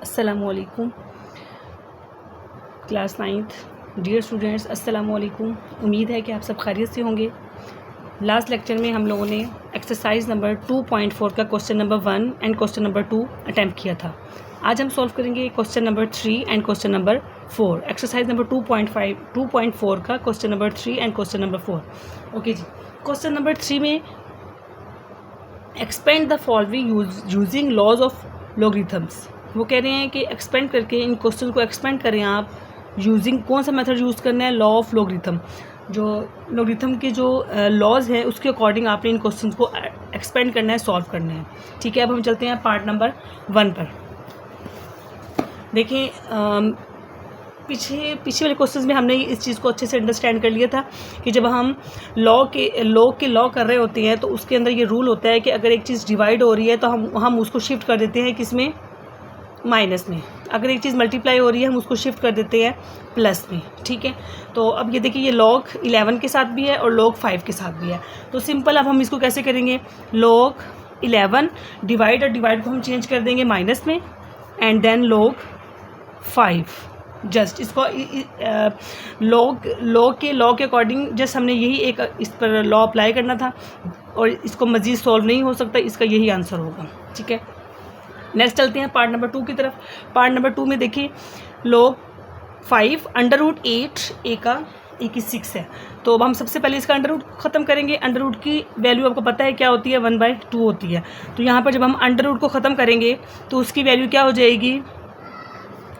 अस्सलामुअलैकुम class 9th dear students, अस्सलामुअलैकुम। उम्मीद है कि आप सब खैरियत से होंगे। लास्ट लेक्चर में हम लोगों ने एक्सरसाइज नंबर 2.4 का question number 1 and question number 2 attempt किया था। आज हम सॉल्व करेंगे question number 3 and question number 4। Exercise number 2.4 का question number 3 and question number 4। Okay जी। क्वेश्चन नंबर 3 में expand the following using laws of logarithms. वो कह रहे हैं कि एक्सपेंड करके इन क्वेश्चन को एक्सपेंड करें आप यूजिंग कौन सा मेथड यूज़ करना है, लॉ ऑफ लॉगरिथम। जो लॉगरिथम के जो लॉज है उसके अकॉर्डिंग आपने इन क्वेश्चन को एक्सपेंड करना है, सॉल्व करना है। ठीक है, अब हम चलते हैं पार्ट नंबर 1 पर। देखिए पीछे वाले क्वेश्चंस में हमने इस चीज़ को अच्छे से अंडरस्टैंड कर लिया था कि जब हम लॉ कर रहे होते हैं तो उसके अंदर ये रूल होता है कि अगर एक चीज़ डिवाइड हो रही है तो हम उसको शिफ्ट कर देते हैं किसमें, माइनस में। अगर एक चीज़ मल्टीप्लाई हो रही है हम उसको शिफ्ट कर देते हैं प्लस में। ठीक है, तो अब ये देखिए ये log 11 के साथ भी है और log 5 के साथ भी है। तो सिंपल अब हम इसको कैसे करेंगे, log 11 डिवाइड और डिवाइड को हम चेंज कर देंगे माइनस में एंड देन log 5। जस्ट इसको लॉ के अकॉर्डिंग जस्ट हमने यही एक इस पर लॉ अप्लाई करना था और इसको मज़ीद सॉल्व नहीं हो सकता, इसका यही आंसर होगा। ठीक है, नेक्स्ट चलते हैं पार्ट नंबर 2 की तरफ। पार्ट नंबर 2 में देखिए log 5 √8 ए की 6 है। तो अब हम सबसे पहले इसका अंडर रूट ख़त्म करेंगे। अंडर रूट की वैल्यू आपको पता है क्या होती है, 1/2 होती है। तो यहाँ पर जब हम अंडर रूट को ख़त्म करेंगे तो उसकी वैल्यू क्या हो जाएगी,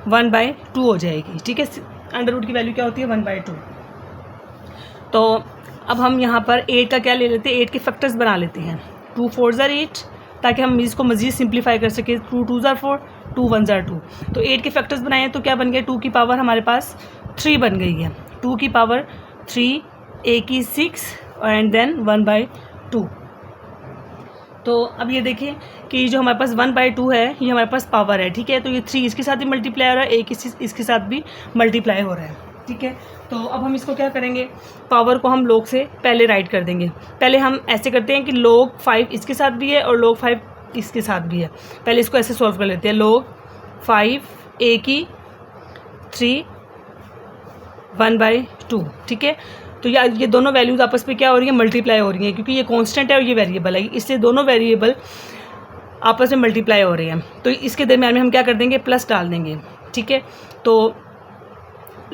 1/2 हो जाएगी। ठीक है, अंडर रूट की वैल्यू क्या होती है, 1/2। तो अब हम यहाँ पर 8 का क्या ले लेते हैं, 8 के फैक्टर्स बना लेते हैं। 2 4 ज़ार 8 ताकि हम इसको मज़ीद सिंप्लीफाई कर सकें। 2 2 ज़ार 4, 2 1 ज़ार 2। तो 8 के फैक्टर्स बनाए तो क्या बन गया, 2 की पावर हमारे पास 3 बन गई है। 2 की पावर 3, ए की 6 एंड देन 1/2। तो अब ये देखिए कि जो हमारे पास 1/2 है ये हमारे पास पावर है। ठीक है, तो ये 3 इसके साथ भी मल्टीप्लाई हो रहा है, एक इसके साथ भी मल्टीप्लाई हो रहा है। ठीक है, तो अब हम इसको क्या करेंगे, पावर को हम log से पहले राइट कर देंगे। पहले हम ऐसे करते हैं कि log 5 इसके साथ भी है और log 5 इसके साथ भी है। पहले इसको ऐसे सॉल्व कर लेते हैं। log 5 ए की 3 1/2। ठीक है, तो ये दोनों वैल्यूज़ आपस में क्या हो रही है, मल्टीप्लाई हो रही हैं, क्योंकि ये कांस्टेंट है और ये वेरिएबल है, इसलिए दोनों वेरिएबल आपस में मल्टीप्लाई हो रहे हैं। तो इसके दरम्यान में हम क्या कर देंगे, प्लस डाल देंगे। ठीक है, तो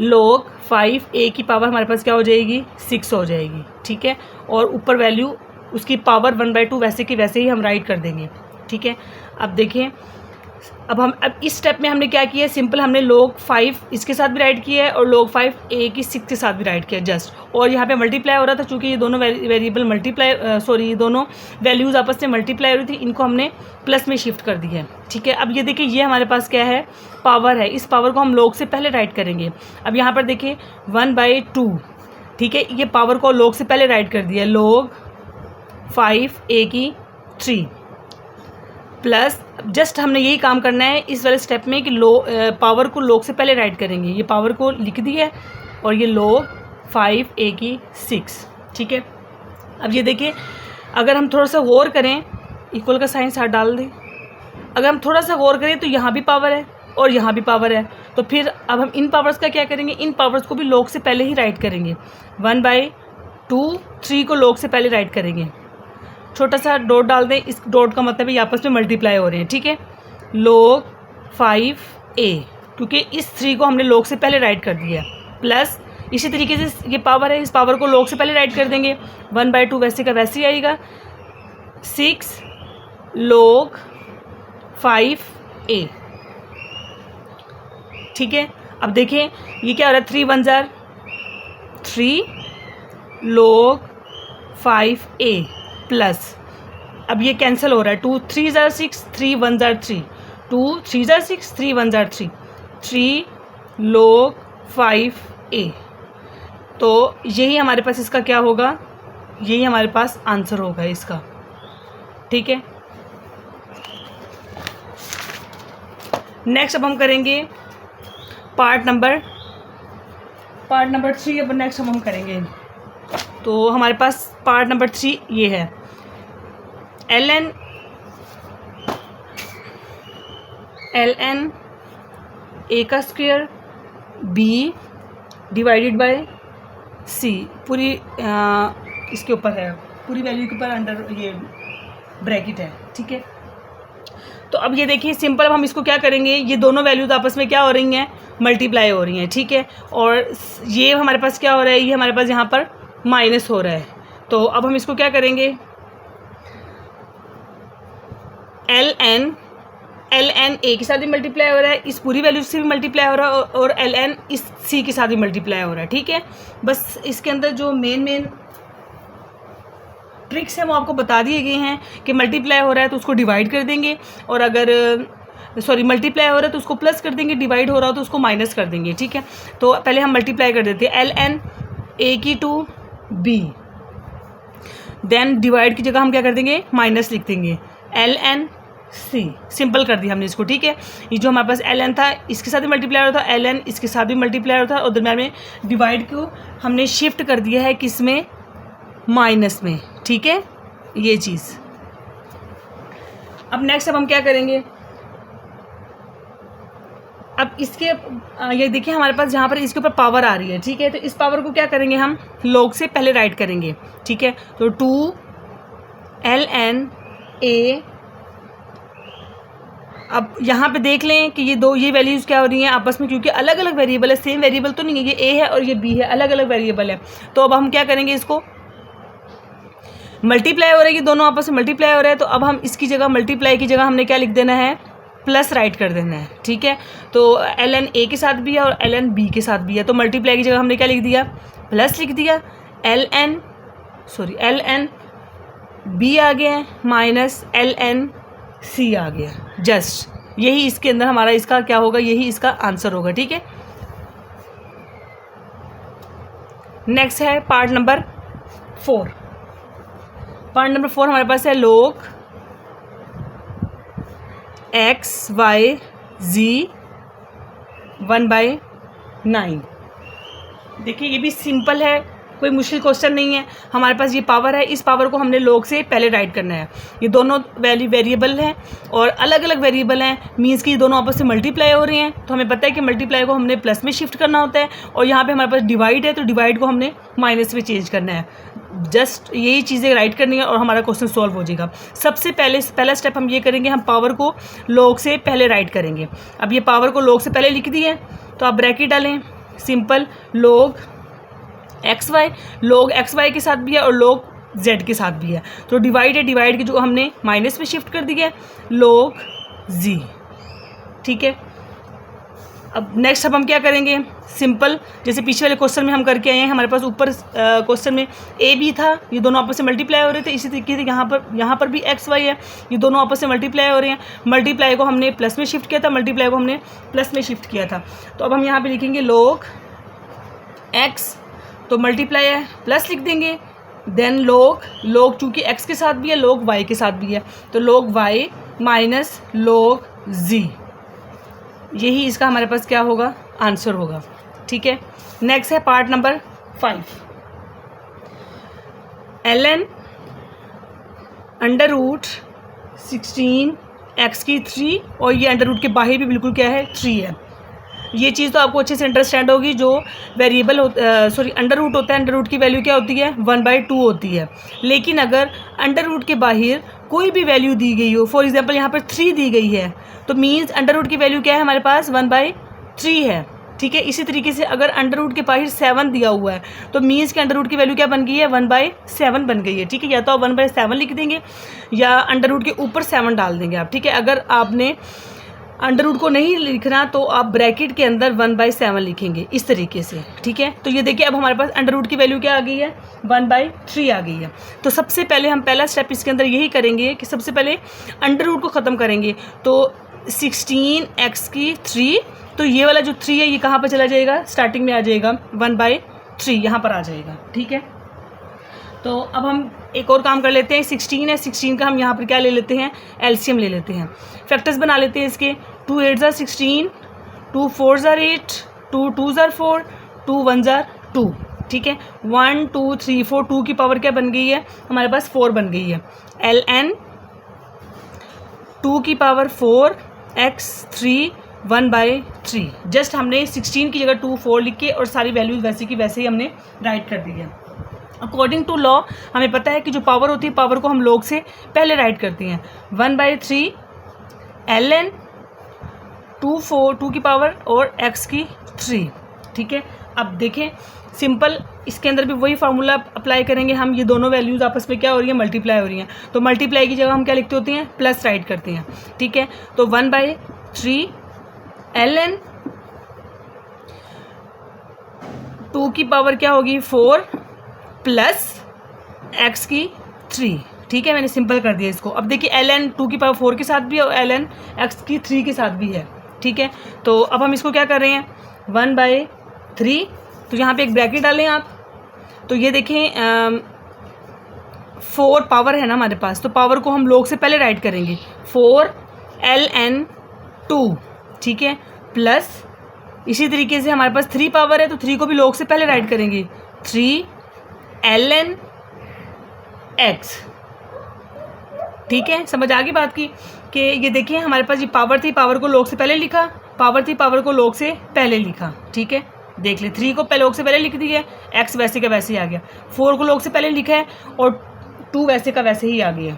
log 5 ए की पावर हमारे पास क्या हो जाएगी, 6 हो जाएगी। ठीक है, और ऊपर वैल्यू उसकी पावर 1/2 वैसे की वैसे ही हम राइट कर देंगे। ठीक है, अब देखिए अब इस स्टेप में हमने क्या किया है, सिंपल हमने log 5 इसके साथ भी राइट किया है और log 5 ए की 6 के साथ भी राइट किया जस्ट। और यहाँ पे मल्टीप्लाई हो रहा था, चूँकि ये दोनों वेरिएबल ये दोनों वैल्यूज़ आपस में मल्टीप्लाई हो रही थी, इनको हमने प्लस में शिफ्ट कर दिया है। ठीक है, अब ये देखिए ये हमारे पास क्या है, पावर है। इस पावर को हम log से पहले राइट करेंगे। अब यहाँ पर देखिए 1/2। ठीक है, ये पावर को log से पहले राइट कर दिया, log 5 ए की 3 प्लस जस्ट हमने यही काम करना है इस वाले स्टेप में कि पावर को log से पहले राइट करेंगे। ये पावर को लिख दिया है और ये log 5 ए की 6। ठीक है, अब ये देखिए अगर हम थोड़ा सा गौर करें, इक्वल का साइन साथ डाल दें, अगर हम थोड़ा सा गौर करें तो यहाँ भी पावर है और यहाँ भी पावर है। तो फिर अब हम इन पावर्स का क्या करेंगे, इन पावर्स को भी log से पहले ही राइट करेंगे। 1/2 3 को log से पहले राइट करेंगे, छोटा सा डॉट डाल दें, इस डॉट का मतलब ये आपस में मल्टीप्लाई हो रहे हैं। ठीक है, log 5 ए, क्योंकि इस 3 को हमने log से पहले राइट कर दिया, प्लस इसी तरीके से ये पावर है, इस पावर को log से पहले राइट कर देंगे। 1/2 वैसे का वैसे ही आएगा, 6 log 5 ए। ठीक है, अब देखें ये क्या हो रहा है, 3 1 ज़ार 3 log 5 ए प्लस अब ये कैंसिल हो रहा है, 2 3 ज़ार 6 3 1 ज़ार 3 2 3 ज़ार 6 3 1 ज़ार 3 3 log 5 ए। तो यही हमारे पास इसका क्या होगा, यही हमारे पास आंसर होगा इसका। ठीक है, नेक्स्ट अब हम करेंगे पार्ट नंबर 3। अब नेक्स्ट हम करेंगे तो हमारे पास पार्ट नंबर 3 ये है, ln ए का स्क्वायर बी डिवाइडेड बाय सी, पूरी इसके ऊपर है, पूरी वैल्यू के ऊपर अंडर ये ब्रैकेट है, ठीक है। तो अब ये देखिए सिंपल, अब हम इसको क्या करेंगे, ये दोनों वैल्यूज आपस में क्या हो रही हैं, मल्टीप्लाई हो रही हैं, ठीक है। और ये हमारे पास क्या हो रहा है, ये हमारे पास यहाँ पर माइनस हो रहा है। तो अब हम इसको क्या करेंगे, एल एन ए के साथ भी मल्टीप्लाई हो रहा है, इस पूरी वैल्यू से भी मल्टीप्लाई हो रहा है, और एल एन इस सी के साथ भी मल्टीप्लाई हो रहा है, ठीक है। बस इसके अंदर जो मेन ट्रिक्स हैं वो आपको बता दिए गए हैं कि मल्टीप्लाई हो रहा है तो उसको डिवाइड कर देंगे, और अगर मल्टीप्लाई हो रहा है तो उसको प्लस कर देंगे, डिवाइड हो रहा हो तो उसको माइनस कर देंगे, ठीक है। तो पहले हम मल्टीप्लाई कर देते हैं, एल एन ए की टू बी, देन डिवाइड की जगह हम क्या कर देंगे, माइनस लिख देंगे, एल एन सी, सिंपल कर दिया हमने इसको, ठीक है। ये जो हमारे पास एल एन था इसके साथ भी मल्टीप्लाई हो रहा था, एल एन इसके साथ भी मल्टीप्लाई हो रहा था, और दरम्यान में डिवाइड को हमने शिफ्ट कर दिया है किस में, माइनस में, ठीक है, ये चीज़। अब नेक्स्ट अब हम क्या करेंगे, अब इसके ये देखिए हमारे पास जहाँ पर इसके ऊपर पावर आ रही है, ठीक है। तो इस पावर को क्या करेंगे, हम लॉग से पहले राइट करेंगे, ठीक है। तो 2 ln a, अब यहाँ पे देख लें कि ये वैल्यूज़ क्या हो रही हैं आपस में, क्योंकि अलग अलग वेरिएबल है, सेम वेरिएबल तो नहीं है, ये a है और ये b है, अलग अलग वेरिएबल है। तो अब हम क्या करेंगे, इसको मल्टीप्लाई हो रहा है, ये दोनों आपस में मल्टीप्लाई हो रहा है, तो अब हम इसकी जगह मल्टीप्लाई की जगह हमने क्या लिख देना है, प्लस राइट कर देना है, ठीक है। तो ln a के साथ भी है और ln b के साथ भी है, तो मल्टीप्लाई की जगह हमने क्या लिख दिया, प्लस लिख दिया, ln b आ गया है माइनस ln c आ गया, जस्ट यही इसके अंदर हमारा इसका क्या होगा, यही इसका आंसर होगा, ठीक है। नेक्स्ट है पार्ट नंबर 4। पार्ट नंबर 4 हमारे पास है log x y z 1/9। देखिए ये भी सिंपल है, कोई मुश्किल क्वेश्चन नहीं है। हमारे पास ये पावर है, इस पावर को हमने log से पहले राइट करना है। ये दोनों वेरिएबल हैं और अलग अलग वेरिएबल हैं, मीन्स कि ये दोनों आपस से मल्टीप्लाई हो रही हैं। तो हमें पता है कि मल्टीप्लाई को हमने प्लस में शिफ्ट करना होता है, और यहाँ पे हमारे पास डिवाइड है तो डिवाइड को हमने माइनस में चेंज करना है। जस्ट यही चीज़ें राइट करनी है और हमारा क्वेश्चन सॉल्व हो जाएगा। सबसे पहला स्टेप हम ये करेंगे, हम पावर को log से पहले राइट करेंगे। अब ये पावर को log से पहले लिख दी है, तो आप ब्रैकेट डालें, सिंपल log एक्स वाई के साथ भी है और log z के साथ भी है। तो डिवाइड है, डिवाइड की जो हमने माइनस में शिफ्ट कर दिया log z, ठीक है। अब नेक्स्ट अब हम क्या करेंगे, सिंपल जैसे पीछे वाले क्वेश्चन में हम करके आए हैं। हमारे पास ऊपर क्वेश्चन में ए बी था, ये दोनों आपस से मल्टीप्लाई हो रहे थे। इसी तरीके से यहाँ पर भी एक्स वाई है, ये दोनों आपस से मल्टीप्लाई हो रहे हैं। मल्टीप्लाई को हमने प्लस में शिफ्ट किया था, मल्टीप्लाई को हमने प्लस में शिफ्ट किया था। तो अब हम यहाँ पे लिखेंगे log x, तो मल्टीप्लाई है प्लस लिख देंगे, देन log चूँकि x के साथ भी है log y के साथ भी है, तो log y minus log z, यही इसका हमारे पास क्या होगा, आंसर होगा, ठीक है। नेक्स्ट है पार्ट नंबर 5, ln √16 x की 3, और ये अंडर रूट के बाहर भी बिल्कुल क्या है, 3 है। ये चीज़ तो आपको अच्छे से अंडरस्टैंड होगी। जो वेरिएबल अंडर रूट होता है, अंडर रूट की वैल्यू क्या होती है, 1/2 होती है। लेकिन अगर अंडर रूट के बाहर कोई भी वैल्यू दी गई हो, फॉर एग्जांपल यहाँ पर 3 दी गई है, तो मीन्स अंडर रूट की वैल्यू क्या है हमारे पास, 1/3 है, ठीक है। इसी तरीके से अगर अंडर रूट के बाहर 7 दिया हुआ है, तो मीन्स के अंडर रूट की वैल्यू क्या बन गई है, 1/7 बन गई है, ठीक है। या तो आप 1/7 लिख देंगे या अंडर रूट के ऊपर 7 डाल देंगे आप, ठीक है। अगर आपने अंडर रूट को नहीं लिखना तो आप ब्रैकेट के अंदर 1/7 लिखेंगे, इस तरीके से, ठीक है। तो ये देखिए अब हमारे पास अंडर रूट की वैल्यू क्या आ गई है, 1/3 आ गई है। तो सबसे पहले हम पहला स्टेप इसके अंदर यही करेंगे कि सबसे पहले अंडर रूट को ख़त्म करेंगे। तो 16x की 3, तो ये वाला जो 3 है ये कहाँ पर चला जाएगा, स्टार्टिंग में आ जाएगा 1/3, यहाँ पर आ जाएगा, ठीक है। तो अब हम एक और काम कर लेते हैं, 16 है, 16 का हम यहाँ पर क्या ले लेते हैं, एलसीएम ले लेते हैं, फैक्टर्स बना लेते हैं इसके। 2 8 ज़ा 16, 2 4 ज़ा 8, 2 2 ज़ा 4, 2 1 ज़ा 2, ठीक है। 1 2 3 4, 2 की पावर क्या बन गई है हमारे पास, 4 बन गई है। ln 2 की पावर 4 x 3 1/3। जस्ट हमने 16 की जगह 2 4 लिख के और सारी वैल्यूज़ वैसे की वैसे ही हमने राइट कर दी है। अकॉर्डिंग टू लॉ हमें पता है कि जो पावर होती है पावर को हम लोग से पहले राइट करते हैं। 1/3 ln 2 की पावर और x की 3। ठीक है, अब देखें सिंपल, इसके अंदर भी वही फार्मूला अप्लाई करेंगे हम। ये दोनों वैल्यूज़ आपस में क्या हो रही है, मल्टीप्लाई हो रही हैं। तो मल्टीप्लाई की जगह हम क्या लिखते होते हैं, प्लस राइट करते हैं। ठीक है, तो 1/3 ln 2 की पावर क्या होगी 4 प्लस x की 3। ठीक है, मैंने सिंपल कर दिया इसको। अब देखिए ln 2 की पावर 4 के साथ भी और ln x की 3 के साथ भी है। ठीक है, तो अब हम इसको क्या कर रहे हैं 1/3, तो यहाँ पे एक ब्रैकेट डालें आप। तो ये देखें 4 पावर है ना हमारे पास, तो पावर को हम लोग से पहले राइट करेंगे 4 ln 2। ठीक है, प्लस इसी तरीके से हमारे पास 3 पावर है तो 3 को भी लोग से पहले राइट करेंगे 3 ln x। ठीक है, समझ आ गई बात की कि ये देखिए हमारे पास ये पावर थी, पावर को लोग से पहले लिखा, पावर थी, पावर को लोग से पहले लिखा। ठीक है, देख ले 3 को लोग से पहले लिख दिया, x वैसे का वैसे ही आ गया। 4 को लोग से पहले लिखा है और 2 वैसे का वैसे ही आ गया।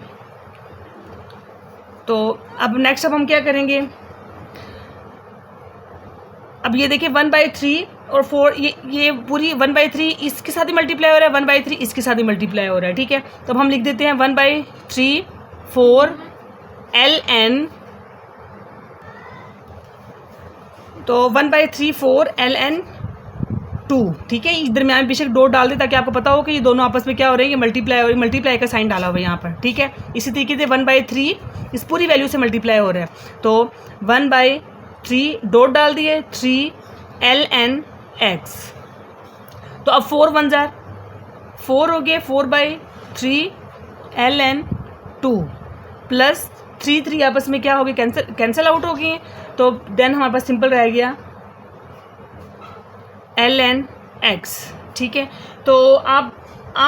तो अब नेक्स्ट अब हम क्या करेंगे, अब ये देखिए 1/3 और 4, ये पूरी 1/3 इसके साथ ही मल्टीप्लाई हो रहा है, 1/3 इसके साथ ही मल्टीप्लाई हो रहा है। ठीक है, तो अब हम लिख देते हैं 1/3 4 ln, तो 1/3 4 ln 2। ठीक है, इस दरम्यान में बेशक डॉट डाल दे ताकि आपको पता हो कि ये दोनों आपस में क्या हो रहे हैं, ये मल्टीप्लाई हो रही है। मल्टीप्लाई का साइन डाला हुआ है यहाँ पर। ठीक है, इसी तरीके से 1/3 इस पूरी वैल्यू से मल्टीप्लाई हो रहा है, तो 1/3 डॉट डाल दिए 3 ln x। तो अब 4 1 जार 4 हो गए, 4/3 ln 2 प्लस 3 आपस में क्या हो गए, कैंसिल आउट हो गए। तो देन हमारे पास सिंपल रह गया ln x। ठीक है, तो आप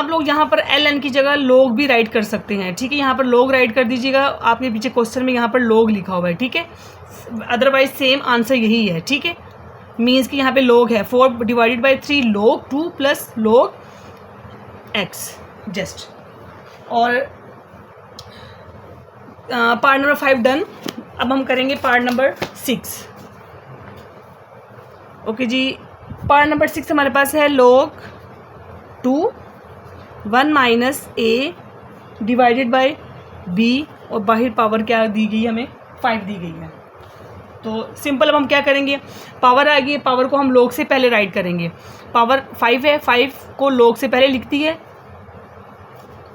लोग यहाँ पर ln की जगह लोग भी राइट कर सकते हैं। ठीक है, यहाँ पर लोग राइट कर दीजिएगा, आपके पीछे क्वेश्चन में यहाँ पर लोग लिखा हुआ है। ठीक है, अदरवाइज सेम आंसर यही है। ठीक है, मीन्स कि यहाँ पे लोग है 4/3 लोग 2 प्लस लोग x जस्ट। और पार्ट नंबर 5 डन। अब हम करेंगे पार्ट नंबर 6। ओके जी, पार्ट नंबर 6 हमारे पास है log 2 1 minus a divided by b और बाहर पावर क्या दी गई, हमें 5 दी गई है। तो सिंपल अब हम क्या करेंगे, पावर आ गई, पावर को हम लोग से पहले राइट करेंगे। पावर 5 है, 5 को लोग से पहले लिखती है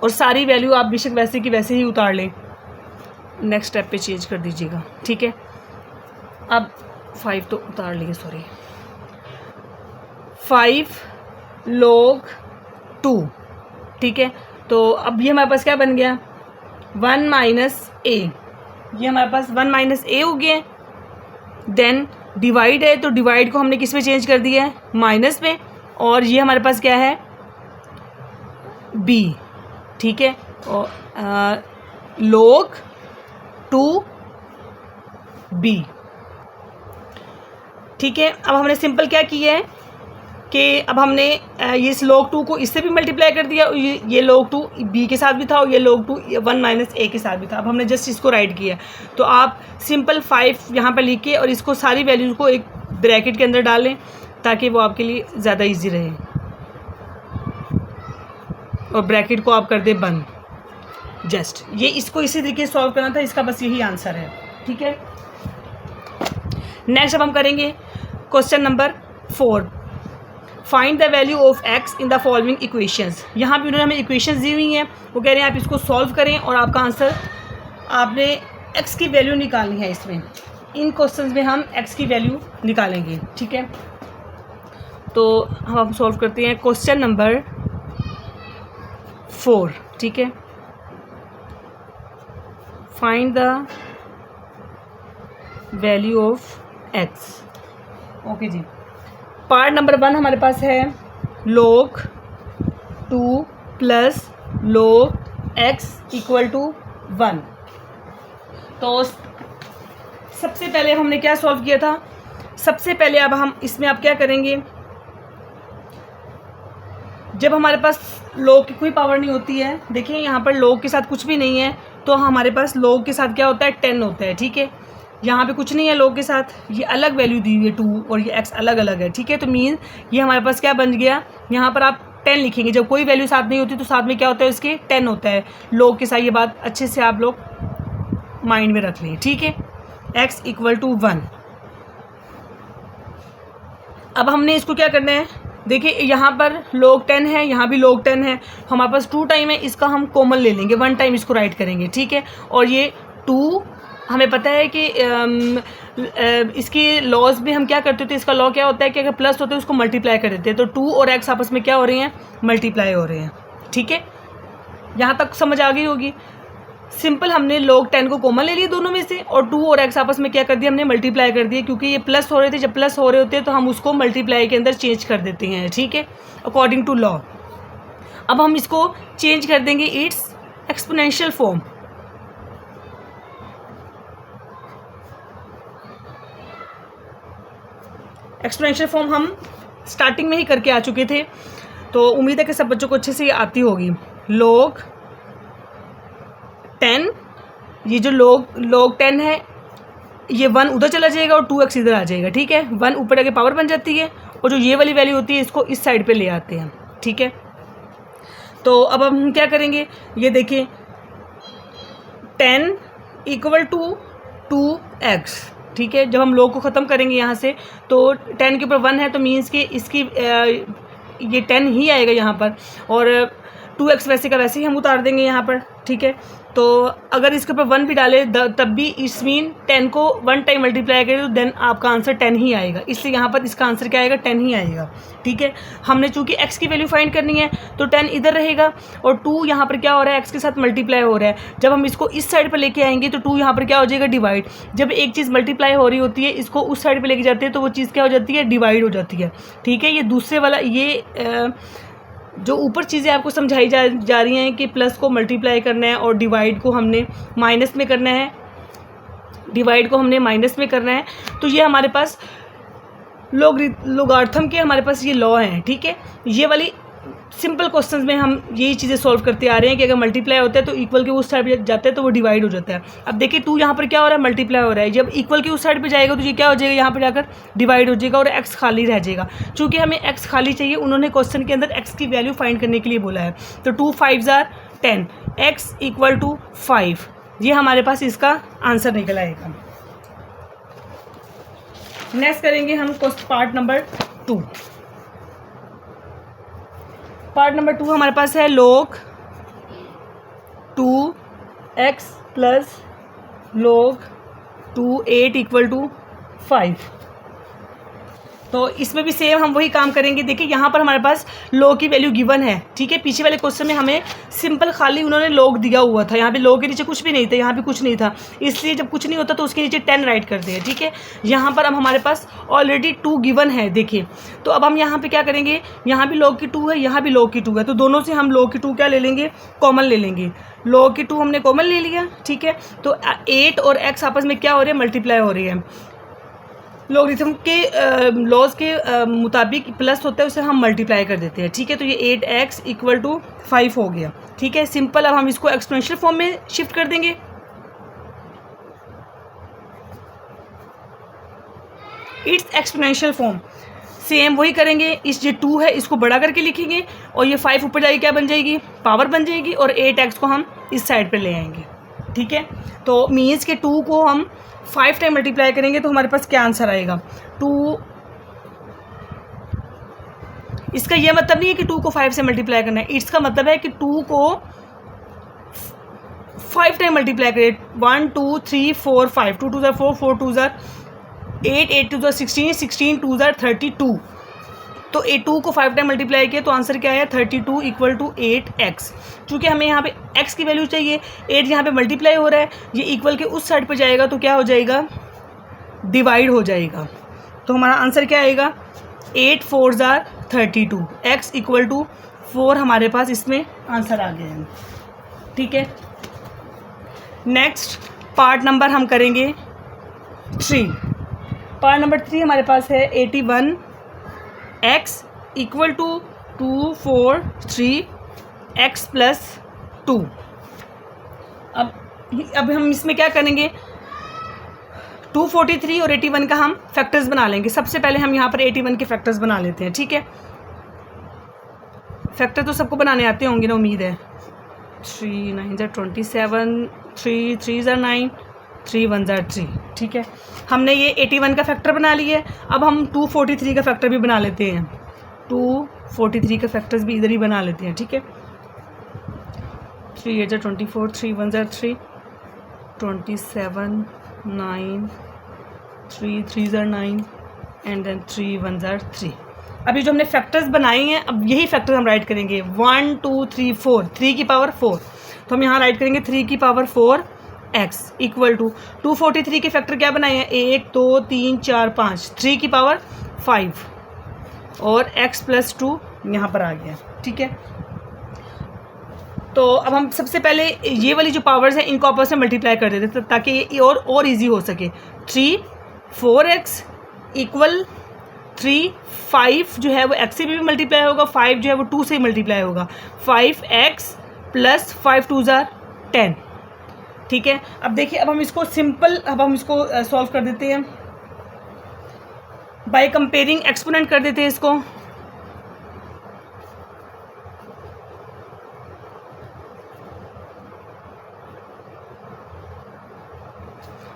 और सारी वैल्यू आप बेशक वैसे की वैसे ही उतार लें, नेक्स्ट स्टेप पे चेंज कर दीजिएगा। ठीक है, अब 5 तो उतार लेंगे, सॉरी 5 log 2। ठीक है, तो अब ये हमारे पास क्या बन गया 1 माइनस a, ये हमारे पास 1 माइनस a हो गया। देन डिवाइड है, तो डिवाइड को हमने किस में चेंज कर दिया है, माइनस में, और ये हमारे पास क्या है b। ठीक है, और log 2b। ठीक है, अब हमने सिंपल क्या किया है कि अब हमने ये इस log 2 को इससे भी मल्टीप्लाई कर दिया, ये log 2 b के साथ भी था और ये log 2 1 माइनस a के साथ भी था। अब हमने जस्ट इसको राइट किया, तो आप सिंपल 5 यहाँ पर लिख के और इसको सारी वैल्यूज़ को एक ब्रैकेट के अंदर डालें ताकि वो आपके लिए ज़्यादा इजी रहे, और ब्रैकेट को आप कर दें बंद। जस्ट ये इसको इसी तरीके से सॉल्व करना था, इसका बस यही आंसर है। ठीक है, नेक्स्ट अब हम करेंगे question number 4। Find the value of x in the following equations. यहाँ भी उन्होंने हमें इक्वेशंस दी हुई हैं, वो कह रहे हैं आप इसको सॉल्व करें और आपका आंसर, आपने x की वैल्यू निकालनी है। इसमें इन क्वेश्चंस में हम x की वैल्यू निकालेंगे। ठीक है, तो हम सॉल्व करते हैं क्वेश्चन नंबर 4। ठीक है, find the value of x। Okay जी, पार्ट नंबर 1 हमारे पास है log 2 plus log x equal to 1। तो सबसे पहले हमने क्या सॉल्व किया था, सबसे पहले अब हम इसमें आप क्या करेंगे, जब हमारे पास log की कोई पावर नहीं होती है, देखिए यहाँ पर log के साथ कुछ भी नहीं है, तो हमारे पास log के साथ क्या होता है 10 होता है, ठीक है। यहाँ पे कुछ नहीं है log के साथ, ये अलग वैल्यू दी हुई है 2 और ये x अलग अलग है, ठीक है। तो मीन ये हमारे पास क्या बन गया, यहाँ पर आप 10 लिखेंगे, जब कोई वैल्यू साथ नहीं होती तो साथ में क्या होता है इसके 10 होता है log के साथ। ये बात अच्छे से आप लोग माइंड में रख लें, ठीक है। x = 1। अब हमने इसको क्या करना है, देखिए यहाँ पर log 10 है, यहाँ भी log 10 है, हमारे पास 2 टाइम है, इसका हम कॉमन ले लेंगे, 1 टाइम इसको राइट करेंगे, ठीक है। और ये 2 हमें पता है कि इसकी लॉज में हम क्या करते थे, इसका लॉ क्या होता है कि अगर प्लस होते हैं उसको मल्टीप्लाई कर देते हैं, तो 2 और x आपस में क्या हो रहे हैं, मल्टीप्लाई हो रहे हैं, ठीक है। यहाँ तक समझ आ गई होगी। सिंपल हमने log 10 को कॉमन ले लिया दोनों में से, और 2 और x आपस में क्या कर दिया, हमने मल्टीप्लाई कर दिया, क्योंकि ये प्लस हो रहे थे, जब प्लस हो रहे होते हैं तो हम उसको मल्टीप्लाई के अंदर चेंज कर देते हैं, ठीक है, अकॉर्डिंग टू लॉ। अब हम इसको चेंज कर देंगे it's exponential form. Exponential form हम स्टार्टिंग में ही करके आ चुके थे, तो उम्मीद है कि सब बच्चों को अच्छे से आती होगी। log 10, ये जो log 10 है, ये 1 उधर चला जाएगा और 2x इधर आ जाएगा, ठीक है। 1 ऊपर आके पावर बन जाती है, और जो ये वाली वैल्यू होती है इसको इस साइड पे ले आते हैं, ठीक है। तो अब हम क्या करेंगे, ये देखिए 10 = 2x, ठीक है। जब हम log को ख़त्म करेंगे यहाँ से, तो 10 के ऊपर 1 है, तो मीन्स कि इसकी ये 10 ही आएगा यहाँ पर, और 2x वैसे का वैसे ही हम उतार देंगे यहाँ पर, ठीक है। तो अगर इसके ऊपर 1 भी डाले तब भी इस मीन 10 को 1 टाइम मल्टीप्लाई करें तो देन आपका आंसर 10 ही आएगा, इसलिए यहाँ पर इसका आंसर क्या आएगा, 10 ही आएगा, ठीक है। हमने चूँकि x की वैल्यू फाइंड करनी है तो 10 इधर रहेगा, और 2 यहाँ पर क्या हो रहा है, x के साथ मल्टीप्लाई हो रहा है। जब हम इसको इस साइड पर लेके आएंगे तो 2 यहाँ पर क्या हो जाएगा, डिवाइड। जब एक चीज़ मल्टीप्लाई हो रही होती है, इसको उस साइड पर लेके जाते हैं तो वो चीज़ क्या हो जाती है, डिवाइड हो जाती है, ठीक है। ये दूसरे वाला, ये जो ऊपर चीज़ें आपको समझाई जा रही हैं कि प्लस को मल्टीप्लाई करना है और डिवाइड को हमने माइनस में करना है, डिवाइड को हमने माइनस में करना है, तो ये हमारे पास लोगार्थम के हमारे पास ये लॉ हैं, ठीक है। ये वाली सिंपल क्वेश्चंस में हम यही चीज़ें सॉल्व करते आ रहे हैं कि अगर मल्टीप्लाई होता है तो इक्वल के उस साइड पे जाता है तो वो डिवाइड हो जाता है। अब देखिए 2 यहाँ पर क्या हो रहा है, मल्टीप्लाई हो रहा है, जब इक्वल के उस साइड पे जाएगा तो ये क्या हो जाएगा, यहाँ पर जाकर डिवाइड हो जाएगा और x खाली रह जाएगा। चूँकि हमें x खाली चाहिए, उन्होंने क्वेश्चन के अंदर x की वैल्यू फाइंड करने के लिए बोला है, तो 2 5s are 10, x = 5, ये हमारे पास इसका आंसर निकल आएगा। नेक्स्ट करेंगे हम पार्ट नंबर 2। पार्ट नंबर 2 हमारे पास है log 2x + log 2 8 = 5। तो इसमें भी सेम हम वही काम करेंगे। देखिए यहाँ पर हमारे पास log की वैल्यू गिवन है, ठीक है। पीछे वाले क्वेश्चन में हमें सिंपल खाली उन्होंने log दिया हुआ था, यहाँ पे log के नीचे कुछ भी नहीं था, यहाँ पे कुछ नहीं था, इसलिए जब कुछ नहीं होता तो उसके नीचे 10 राइट कर दिया, ठीक है। यहाँ पर अब हमारे पास ऑलरेडी 2 गिवन है, देखिए। तो अब हम यहाँ पे क्या करेंगे, यहाँ भी log की 2 है, यहाँ भी log की 2 है, तो दोनों से हम log की 2 क्या ले लेंगे, कॉमन ले लेंगे। log की 2 हमने कॉमन ले लिया, ठीक है। तो 8 और x आपस में क्या हो रही है, मल्टीप्लाई हो रही है। लॉगरिथम के लॉज के मुताबिक प्लस होता है, उसे हम मल्टीप्लाई कर देते हैं, ठीक है। तो ये 8x = 5 हो गया, ठीक है, सिंपल। अब हम इसको एक्सपोनेंशियल फॉर्म में शिफ्ट कर देंगे। इट्स एक्सपोनेंशियल फॉर्म सेम वही करेंगे, इस जो 2 है इसको बड़ा करके लिखेंगे, और ये 5 ऊपर जाएगी, क्या बन जाएगी, पावर बन जाएगी, और 8x को हम इस साइड पे ले आएंगे, ठीक है। तो मीन्स के 2 को हम 5 टाइम मल्टीप्लाई करेंगे तो हमारे पास क्या आंसर आएगा, 2। इसका यह मतलब नहीं है कि 2 को 5 से मल्टीप्लाई करना है, इसका मतलब है कि 2 को 5 टाइम मल्टीप्लाई करें। 1 2 3 4 5, 2 2 4 4 2 8 8 2 16 16 2 32। तो 2 को 5 टाइम मल्टीप्लाई किया तो आंसर क्या आया, 32 = 8x। चूँकि हमें यहाँ पे x की वैल्यू चाहिए, 8 यहाँ पे मल्टीप्लाई हो रहा है, ये इक्वल के उस साइड पे जाएगा तो क्या हो जाएगा, डिवाइड हो जाएगा। तो हमारा आंसर क्या आएगा, 8 4s are 32, x = 4 हमारे पास इसमें आंसर आ गया है, ठीक है। नेक्स्ट पार्ट नंबर हम करेंगे 3। पार्ट नंबर 3 हमारे पास है 81 x equal to 243 x plus 2। अब हम इसमें क्या करेंगे, 243 और 81 का हम फैक्टर्स बना लेंगे। सबसे पहले हम यहाँ पर 81 के फैक्टर्स बना लेते हैं, ठीक है। फैक्टर तो सबको बनाने आते होंगे ना, उम्मीद है। 3 9 27, 3 3 9, 3 1 3, ठीक है। हमने ये 81 का फैक्टर बना लिया है। अब हम 243 का फैक्टर भी बना लेते हैं। 243 का फैक्टर्स भी इधर ही बना लेते हैं, ठीक है। 3 8 24, 3 1 3, 27 9, 3 3 9 एंड देन 3 1 3। अभी जो हमने फैक्टर्स बनाए हैं, अब यही फैक्टर हम राइट करेंगे। 1 2 3 4, 3 की पावर 4, तो हम यहाँ राइट करेंगे 3 की पावर 4 x इक्वल टू 243 के फैक्टर क्या बनाए हैं, 1 2 3 4 5, 3 की पावर 5 और x प्लस 2 यहाँ पर आ गया, ठीक है। तो अब हम सबसे पहले ये वाली जो पावर्स हैं इनको आपस में मल्टीप्लाई कर देते हैं ताकि ये और ईजी हो सके। 3 4x इक्वल 3 5 जो है वो x से भी मल्टीप्लाई होगा, 5 जो है वो 2 से मल्टीप्लाई होगा। 5x प्लस 5 2 10, ठीक है। अब देखिए, अब हम इसको सॉल्व कर देते हैं बाय कंपेयरिंग एक्सपोनेंट कर देते हैं इसको।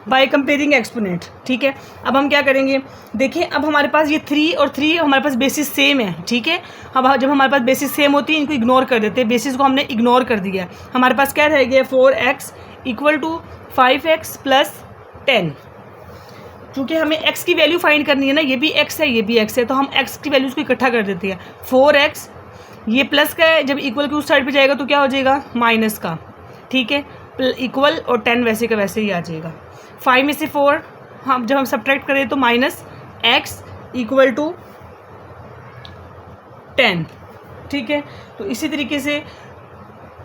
बाय कंपेयरिंग एक्सपोनेंट, ठीक है। अब हम क्या करेंगे, देखिए अब हमारे पास ये 3 और 3 हमारे पास बेसिस सेम है, ठीक है। अब जब हमारे पास बेसिस सेम होती है इनको इग्नोर कर देते हैं, बेसिस को हमने इग्नोर कर दिया। हमारे पास क्या रह गया, 4x equal to 5x plus 10। चूँकि हमें x की वैल्यू फाइंड करनी है ना, ये भी x है ये भी x है, तो हम x की वैल्यूज़ को इकट्ठा कर देते हैं। 4x ये प्लस का है, जब इक्वल के उस साइड पे जाएगा तो क्या हो जाएगा, माइनस का, ठीक है। इक्वल और 10 वैसे का वैसे ही आ जाएगा। 5 में से 4 हम जब हम सब्ट्रैक्ट करें तो माइनस x इक्वल टू 10, ठीक है। तो इसी तरीके से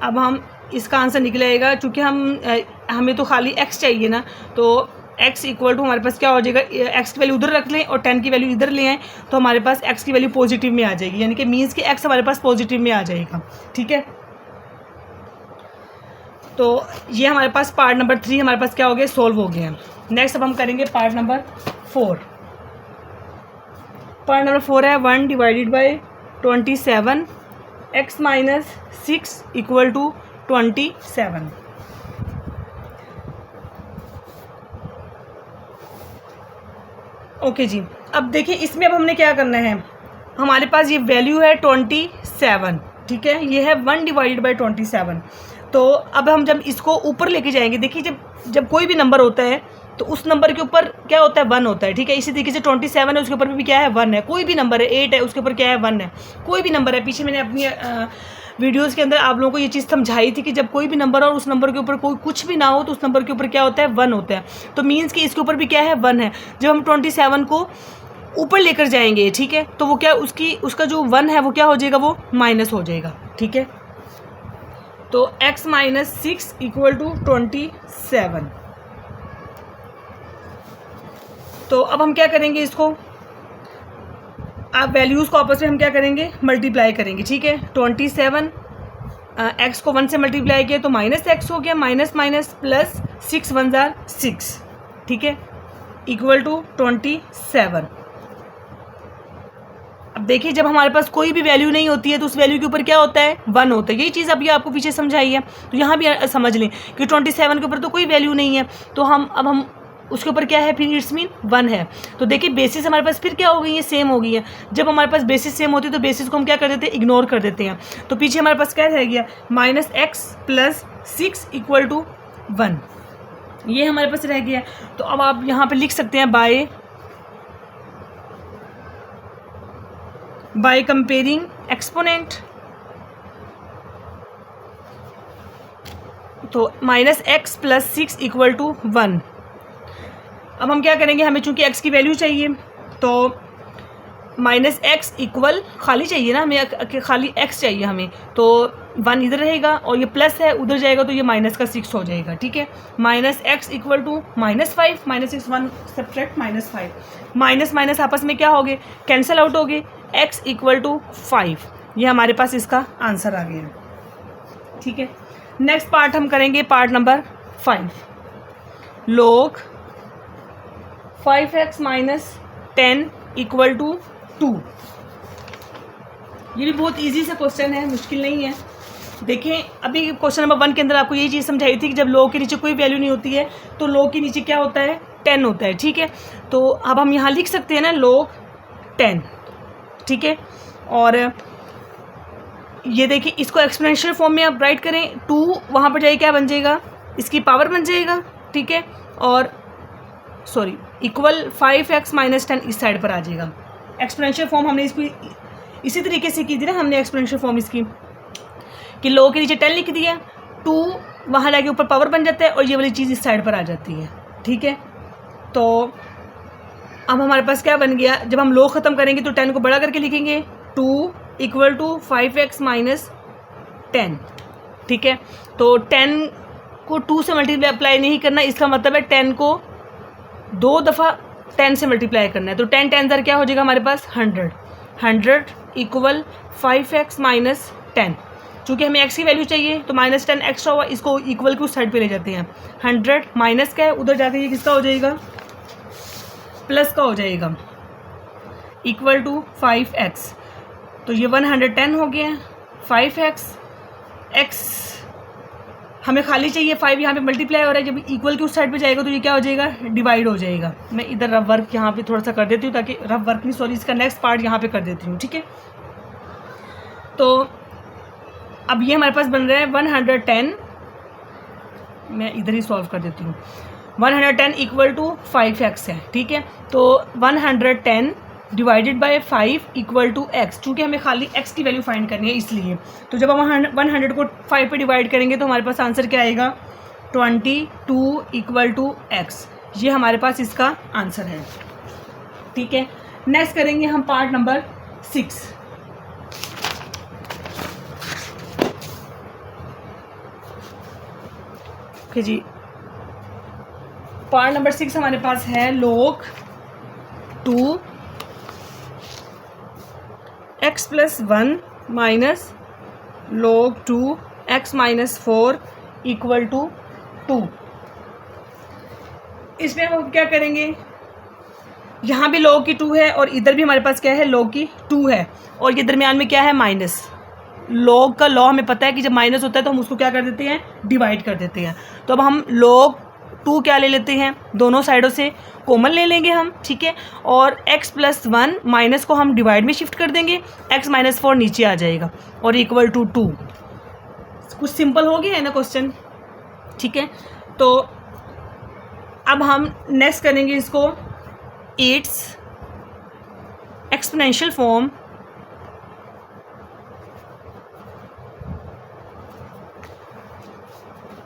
अब हम इसका आंसर निकलेगा, चूँकि हमें तो खाली x चाहिए ना, तो x इक्वल टू हमारे पास क्या हो जाएगा, x की वैल्यू उधर रख लें और 10 की वैल्यू इधर ले आएँ तो हमारे पास x की वैल्यू पॉजिटिव में आ जाएगी, यानी कि मीन्स कि x हमारे पास पॉजिटिव में आ जाएगा, ठीक है। तो ये हमारे पास पार्ट नंबर 3 हमारे पास क्या हो गया, सॉल्व हो गया। नेक्स्ट अब हम करेंगे पार्ट नंबर 4। पार्ट नंबर 4 है 1 divided by 27 x minus 6 equal to 27। Okay जी, अब देखिए इसमें अब हमने क्या करना है, हमारे पास ये वैल्यू है 27, ठीक है। ये है 1 डिवाइडेड बाय 27। तो अब हम जब इसको ऊपर लेके जाएंगे, देखिए जब कोई भी नंबर होता है तो उस नंबर के ऊपर क्या होता है, 1 होता है, ठीक है। इसी तरीके से 27 है, उसके ऊपर भी क्या है, 1 है। कोई भी नंबर है, 8 है, उसके ऊपर क्या है, 1 है। कोई भी नंबर है, पीछे मैंने अपनी वीडियोस के अंदर आप लोगों को ये चीज़ समझाई थी कि जब कोई भी नंबर और उस नंबर के ऊपर कोई कुछ भी ना हो तो उस नंबर के ऊपर क्या होता है, 1 होता है। तो मीन्स कि इसके ऊपर भी क्या है, 1 है। जब हम 27 को ऊपर लेकर जाएंगे, ठीक है, तो वो क्या उसका जो 1 है वो क्या हो जाएगा, वो माइनस हो जाएगा, ठीक है। तो x माइनस 6 इक्वल टू 27। तो अब हम क्या करेंगे, इसको आप वैल्यूज़ को आपस में हम क्या करेंगे, मल्टीप्लाई करेंगे, ठीक है। 27 x को 1 से मल्टीप्लाई किया तो माइनस x हो गया, माइनस माइनस प्लस 6 1 6, ठीक है, इक्वल टू 27। अब देखिए जब हमारे पास कोई भी वैल्यू नहीं होती है तो उस वैल्यू के ऊपर क्या होता है, 1 होता है। यही चीज़ अभी आपको पीछे समझाई है, तो यहाँ भी समझ लें कि 27 के ऊपर तो कोई वैल्यू नहीं है, तो हम उसके ऊपर क्या है, फिर इट्स मीन 1 है। तो देखिए बेसिस हमारे पास फिर क्या हो गई है, सेम हो गई है। जब हमारे पास बेसिस सेम होती है तो बेसिस को हम क्या कर देते हैं, इग्नोर कर देते हैं। तो पीछे हमारे पास क्या रह गया, minus x plus 6 equal to 1, ये हमारे पास रह गया। तो अब आप यहाँ पे लिख सकते हैं बाय कंपेयरिंग एक्सपोनेंट। तो minus x plus 6 equal to 1। अब हम क्या करेंगे, हमें चूंकि x की वैल्यू चाहिए तो माइनस एक्स इक्वल खाली चाहिए ना हमें, खाली एक्स चाहिए हमें, तो 1 इधर रहेगा और ये प्लस है उधर जाएगा तो ये माइनस का 6 हो जाएगा, ठीक है। Minus x equal to -5, -6 1 subtract -5, minus minus आपस में क्या हो गए, कैंसिल आउट हो गए, एक्स इक्वल टू 5, ये हमारे पास इसका आंसर आ गया, ठीक है। नेक्स्ट पार्ट हम करेंगे part number 5, log 5x - 10 equal to 2। ये भी बहुत इजी सा क्वेश्चन है, मुश्किल नहीं है। देखें अभी क्वेश्चन नंबर 1 के अंदर आपको यही चीज़ समझाई थी कि जब log के नीचे कोई वैल्यू नहीं होती है तो log के नीचे क्या होता है, 10 होता है, ठीक है। तो अब हम यहाँ लिख सकते हैं ना log 10, ठीक है। और ये देखिए इसको एक्सपोनेंशियल फॉर्म में आप राइट करें, 2 वहाँ पर जाए क्या बन जाएगा, इसकी पावर बन जाएगा, ठीक है। और सॉरी इक्वल 5x - 10 इस साइड पर आ जाएगा। एक्सपोनेंशियल फॉर्म हमने इसको इसी तरीके से की थी ना हमने, एक्सपोनेंशियल फॉर्म इसकी कि log के नीचे 10 लिख दिया, 2 वहाँ जाके ऊपर पावर बन जाता है और ये वाली चीज़ इस साइड पर आ जाती है, ठीक है। तो अब हमारे पास क्या बन गया, जब हम log ख़त्म करेंगे तो 10 को बड़ा करके लिखेंगे, 2 इक्वल टू 5x - 10, ठीक है। तो 10 को 2 से मल्टीप्लाई नहीं करना, इसका मतलब है 10 को 2 दफ़ा 10 से मल्टीप्लाई करना है। तो 10 10 क्या हो जाएगा हमारे पास 100, 100 इक्वल 5x - 10। चूँकि हमें x की वैल्यू चाहिए तो -10 एक्स्ट्रा हुआ, इसको इक्वल की उस साइड पे ले जाते हैं। 100 माइनस का है उधर जाके ये किसका हो जाएगा, प्लस का हो जाएगा, इक्वल टू 5x। तो ये 110 हो गया, 5x, x हमें खाली चाहिए, 5 यहाँ पे मल्टीप्लाई हो रहा है, जब इक्वल की उस साइड पे जाएगा तो ये क्या हो जाएगा, डिवाइड हो जाएगा। मैं इधर रफ वर्क यहाँ पे थोड़ा सा कर देती हूँ ताकि रफ वर्क नहीं सॉरी इसका नेक्स्ट पार्ट यहाँ पे कर देती हूँ, ठीक है। तो अब ये हमारे पास बन रहा है 110, मैं इधर ही सॉल्व कर देती हूँ, 110 इक्वल टू 5x है, ठीक है। तो 110 divided by 5 equal to x, चूँकि हमें खाली x की वैल्यू फाइंड करनी है इसलिए। तो जब हम 100 को 5 पे डिवाइड करेंगे तो हमारे पास आंसर क्या आएगा, 22 इक्वल टू x, ये हमारे पास इसका आंसर है, ठीक है। नेक्स्ट करेंगे हम पार्ट नंबर 6। ओके जी, पार्ट नंबर 6 हमारे पास है log 2 x + 1 minus log 2 x - 4 equal to 2। इसमें हम क्या करेंगे, यहाँ भी log की 2 है और इधर भी हमारे पास क्या है, log की 2 है, और ये दरमियान में क्या है, माइनस। log का लॉ हमें पता है कि जब माइनस होता है तो हम उसको क्या कर देते हैं, डिवाइड कर देते हैं। तो अब हम log 2 क्या ले लेते हैं, दोनों साइडों से कॉमन ले लेंगे हम, ठीक है। और x + 1 माइनस को हम डिवाइड में शिफ्ट कर देंगे, x - 4 नीचे आ जाएगा और इक्वल टू 2। कुछ सिंपल हो गया है ना क्वेश्चन, ठीक है। तो अब हम नेक्स्ट करेंगे इसको 8's exponential form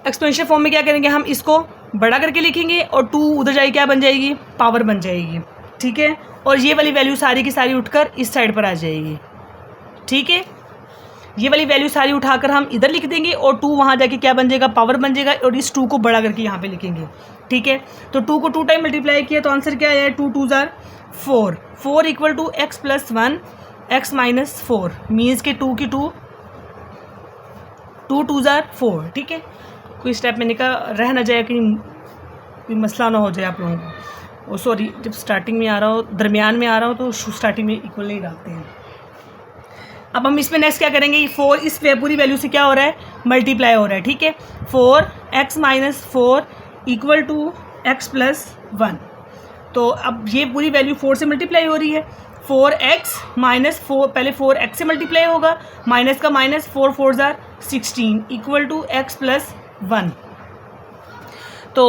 exponential form में क्या करेंगे, हम इसको बड़ा करके लिखेंगे और 2 उधर जाएगी क्या बन जाएगी, पावर बन जाएगी, ठीक है। और ये वाली वैल्यू सारी की सारी उठकर इस साइड पर आ जाएगी, ठीक है। ये वाली वैल्यू सारी उठाकर हम इधर लिख देंगे और 2 वहाँ जाके क्या बन जाएगा, पावर बन जाएगा, और इस 2 को बड़ा करके यहाँ पे लिखेंगे, ठीक है। तो 2 को 2 टाइम मल्टीप्लाई किया तो आंसर क्या आया है, 2 2 4, 4 equal to x + 1 x - 4 means के 2 की 2 2 2 4, ठीक है। कोई स्टेप में निकल रह ना जाए, कहीं कोई मसला ना हो जाए आप लोगों को। सॉरी, जब स्टार्टिंग में आ रहा हो, दरमियान में आ रहा हो तो स्टार्टिंग में इक्वल नहीं डालते हैं। अब हम इसमें नेक्स्ट क्या करेंगे, 4 इस पूरी वैल्यू से क्या हो रहा है, मल्टीप्लाई हो रहा है, ठीक है। 4x - 4 equal to x + 1। तो अब ये पूरी वैल्यू 4 से मल्टीप्लाई हो रही है, 4x - 4 पहले 4x से मल्टीप्लाई होगा, माइनस का माइनस, 4 4 16 इक्वल टू x + 1। तो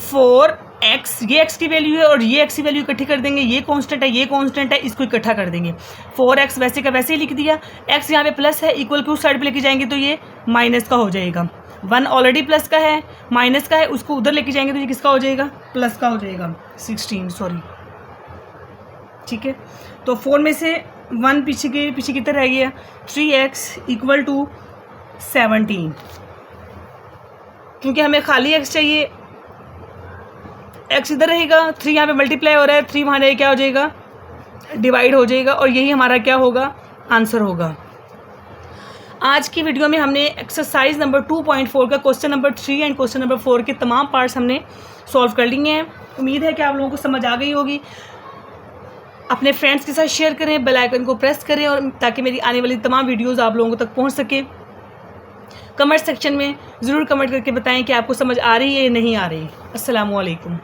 4x ये x की वैल्यू है और ये x की वैल्यू इकट्ठी कर देंगे, ये कांस्टेंट है ये कांस्टेंट है, इसको इकट्ठा कर देंगे। 4x वैसे का वैसे ही लिख दिया, x यहाँ पे प्लस है, इक्वल की उस साइड पे लेके जाएंगे तो ये माइनस का हो जाएगा। 1 ऑलरेडी प्लस का है, माइनस का है, उसको उधर लेके जाएंगे तो ये किसका हो जाएगा, प्लस का हो जाएगा, 16 सॉरी। ठीक है। तो 4 में से 1 पीछे कितना रह गया, 3x इक्वल टू 17। क्योंकि हमें खाली x चाहिए, x इधर रहेगा, 3 यहाँ पे मल्टीप्लाई हो रहा है, 3 वहाँ रहे क्या हो जाएगा, डिवाइड हो जाएगा, और यही हमारा क्या होगा, आंसर होगा। आज की वीडियो में हमने एक्सरसाइज नंबर 2.4 का question number 3 and question number 4 के तमाम पार्ट्स हमने सॉल्व कर लिए हैं। उम्मीद है कि आप लोगों को समझ आ गई होगी। अपने फ्रेंड्स के साथ शेयर करें, बेल आइकन को प्रेस करें, और ताकि मेरी आने वाली तमाम वीडियोस आप लोगों तक पहुंच सके। कमेंट सेक्शन में ज़रूर कमेंट करके बताएं कि आपको समझ आ रही है या नहीं आ रही। अस्सलामु अलैकुम।